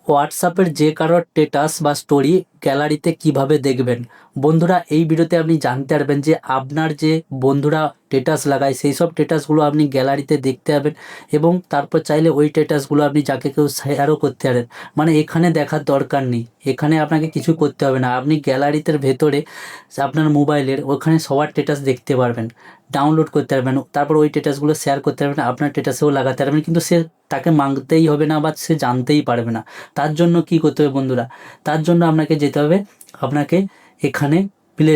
হোয়াটসঅ্যাপের যে কারোর স্ট্যাটাস বা স্টোরি গ্যালারিতে কিভাবে দেখবেন। বন্ধুরা, এই ভিডিওতে আপনি জানতে পারবেন যে আপনার যে বন্ধুরা স্ট্যাটাস লাগায় সেই সব স্ট্যাটাসগুলো আপনি গ্যালারিতে দেখতে পাবেন এবং তারপর চাইলে ওই স্ট্যাটাসগুলো আপনি যাকে কেউ শেয়ারও করতে পারেন। মানে এখানে দেখার দরকার নেই, এখানে আপনাকে কিছু করতে হবে না, আপনি গ্যালারিতে ভেতরে আপনার মোবাইলের ওখানে সবার স্ট্যাটাস দেখতে পারবেন, ডাউনলোড করতে পারবেন, তারপর ওই স্ট্যাটাসগুলো শেয়ার করতে পারবেন, আপনার স্ট্যাটাসেও লাগাতে পারবেন, কিন্তু সে তাকে মানতেই হবে না বা সে জানতেই পারবে না। তার জন্য কি করতে হবে বন্ধুরা, তার জন্য আপনাকে যেতে হবে আপনাকে এখানে প্লে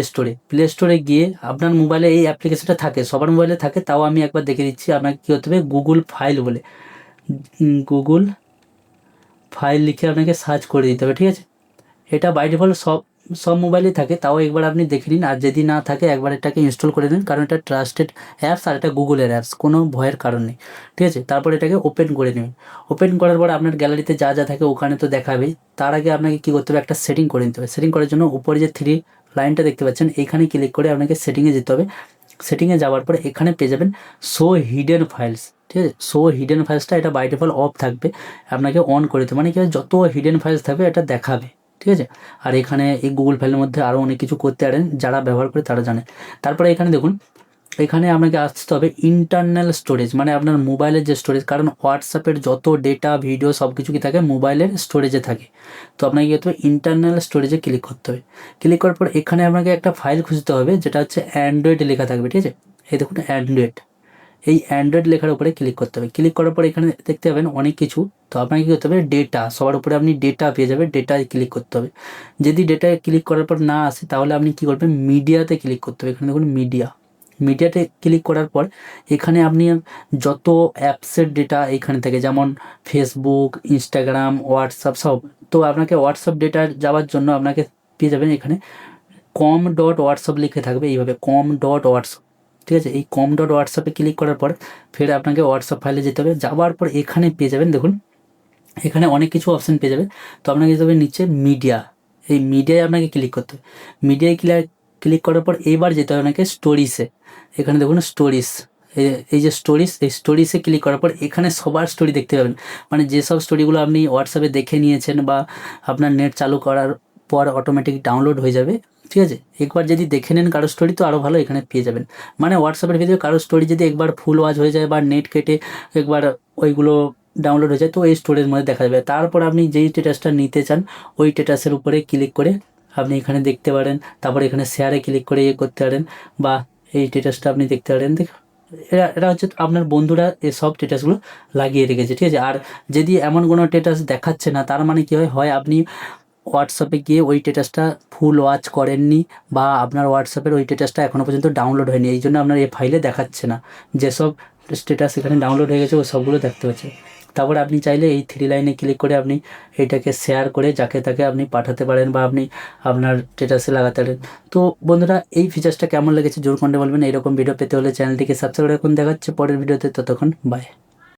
স্টোরে গিয়ে আপনার মোবাইলে এই অ্যাপ্লিকেশনটা থাকে, সবার মোবাইলে থাকে, তাও আমি একবার দেখে দিচ্ছি। আপনাকে কী করতে হবে, গুগল ফাইল বলে গুগল ফাইল লিখে আপনাকে সার্চ করে দিতে হবে, ঠিক আছে। এটা বাই ডিফল্ট সব সব মোবাইলেই থাকে, তাও একবার আপনি দেখে নিন, আর যদি না থাকে একবার এটাকে ইনস্টল করে নিন, কারণ এটা ট্রাস্টেড অ্যাপস আর এটা গুগলের অ্যাপস, কোনো ভয়ের কারণ নেই, ঠিক আছে। তারপর এটাকে ওপেন করে নেবেন। ওপেন করার পর আপনার গ্যালারিতে যা যা থাকে ওখানে তো দেখাবেই, তার আগে আপনাকে কী করতে হবে, একটা সেটিং করে নিতে হবে। সেটিং করার জন্য উপরে যে থ্রি লাইনটা দেখতে পাচ্ছেন এইখানে ক্লিক করে আপনাকে সেটিংয়ে যেতে হবে। সেটিংয়ে যাওয়ার পরে এখানে পেয়ে যাবেন শো হিডেন ফাইলস, ঠিক আছে। শো হিডেন ফাইলসটা এটা বাই ডিফল্ট অফ থাকবে, আপনাকে অন করে দিতে হবে, মানে কি যত হিডেন ফাইলস থাকবে এটা দেখাবে, ঠিক আছে। আর এখানে এই গুগল ফাইলের মধ্যে আরও অনেক কিছু করতে পারেন, যারা ব্যবহার করে তারা জানে। তারপরে এখানে দেখুন, এখানে আপনাকে আসতে হবে ইন্টারনাল স্টোরেজ, মানে আপনার মোবাইলের যে স্টোরেজ, কারণ হোয়াটসঅ্যাপের যত ডেটা ভিডিও সব কিছু কি থাকে মোবাইলের স্টোরেজে থাকে। তো আপনাকে কী করতে হবে, ইন্টারনাল স্টোরেজে ক্লিক করতে হবে। ক্লিক করার পর এখানে আপনাকে একটা ফাইল খুঁজতে হবে যেটা হচ্ছে অ্যান্ড্রয়েড লেখা থাকবে, ঠিক আছে। এই দেখুন অ্যান্ড্রয়েড, এই অ্যান্ড্রয়েড লেখার উপরে ক্লিক করতে হবে। ক্লিক করার পর এখানে দেখতে পাবেন অনেক কিছু। তো আপনাকে কী করতে হবে, ডেটা, সবার উপরে আপনি ডেটা পেয়ে যাবেন, ডেটায় ক্লিক করতে হবে। যদি ডেটায় ক্লিক করার পর না আসে তাহলে আপনি কী করবেন, মিডিয়াতে ক্লিক করতে হবে। এখানে দেখুন মিডিয়াতে ক্লিক করার পর এখানে আপনি যত অ্যাপসের ডেটা এইখানে থেকে, যেমন ফেসবুক, ইনস্টাগ্রাম, হোয়াটসঅ্যাপ সব। তো আপনাকে হোয়াটসঅ্যাপ ডেটা যাওয়ার জন্য আপনাকে পেয়ে যাবেন এখানে com.whatsapp লিখে থাকবে, এইভাবে com.whatsapp, ঠিক আছে। এই com.whatsapp ক্লিক করার পর ফের আপনাকে হোয়াটসঅ্যাপ ফাইলে যেতে হবে। যাওয়ার পর এখানে পেয়ে যাবেন, দেখুন এখানে অনেক কিছু অপশান পেয়ে যাবে। তো আপনাকে যেতে হবে নিচে মিডিয়া, এই মিডিয়ায় আপনাকে ক্লিক করতে হবে। মিডিয়ায় ক্লিক করার পর এবার যেতে হবে আপনাকে স্টোরিজে। এখানে দেখুন স্টোরিজ, এই যে স্টোরিজ, এই স্টোরিজে ক্লিক করার পর এখানে সবার স্টোরি দেখতে পাবেন, মানে যেসব স্টোরিগুলো আপনি হোয়াটসঅ্যাপে দেখে নিয়েছেন বা আপনার নেট চালু করার পর অটোমেটিক ডাউনলোড হয়ে যাবে, ঠিক আছে। একবার যদি দেখে নেন কারো স্টোরি তো আরও ভালো, এখানে পেয়ে যাবেন। মানে হোয়াটসঅ্যাপের ভিতরে কারো স্টোরি যদি একবার ফুল ওয়াচ হয়ে যায় বা নেট কেটে একবার ওইগুলো ডাউনলোড হয়ে যায়, তো এই স্টোরেজ মধ্যে দেখা যাবে। তারপর আপনি যেই স্ট্যাটাসটা নিতে চান ওই স্ট্যাটাসের উপরে ক্লিক করে আপনি এখানে দেখতে পারেন, তারপর এখানে শেয়ারে ক্লিক করে করতে পারেন, বা এই স্ট্যাটাসটা আপনি দেখতে পারেন। এরা হচ্ছে আপনার বন্ধুরা এসব স্ট্যাটাসগুলো লাগিয়ে রেখেছে, ঠিক আছে। আর যদি এমন কোনো স্ট্যাটাস দেখাচ্ছে না, তার মানে কী হয় আপনি হোয়াটসঅ্যাপে গিয়ে ওই স্ট্যাটাসটা ফুল ওয়াচ করেননি, বা আপনার হোয়াটসঅ্যাপের ওই স্ট্যাটাসটা এখনও পর্যন্ত ডাউনলোড হয়নি, এই জন্য আপনার এই ফাইলে দেখাচ্ছে না। যেসব স্ট্যাটাস এখানে ডাউনলোড হয়ে গেছে ও সবগুলো দেখতে পাচ্ছে। তারপরে আপনি চাইলে এই থ্রি লাইনে ক্লিক করে আপনি এইটাকে শেয়ার করে যাকে তাকে আপনি পাঠাতে পারেন, বা আপনি আপনার স্ট্যাটাসে লাগাতে পারেন। তো বন্ধুরা, এই ফিচার্সটা কেমন লেগেছে জোর কন্টে বলবেন। এরকম ভিডিও পেতে হলে চ্যানেলটিকে সাবস্ক্রাইব রাখুন। দেখাচ্ছে পরের ভিডিওতে, ততক্ষণ বাই।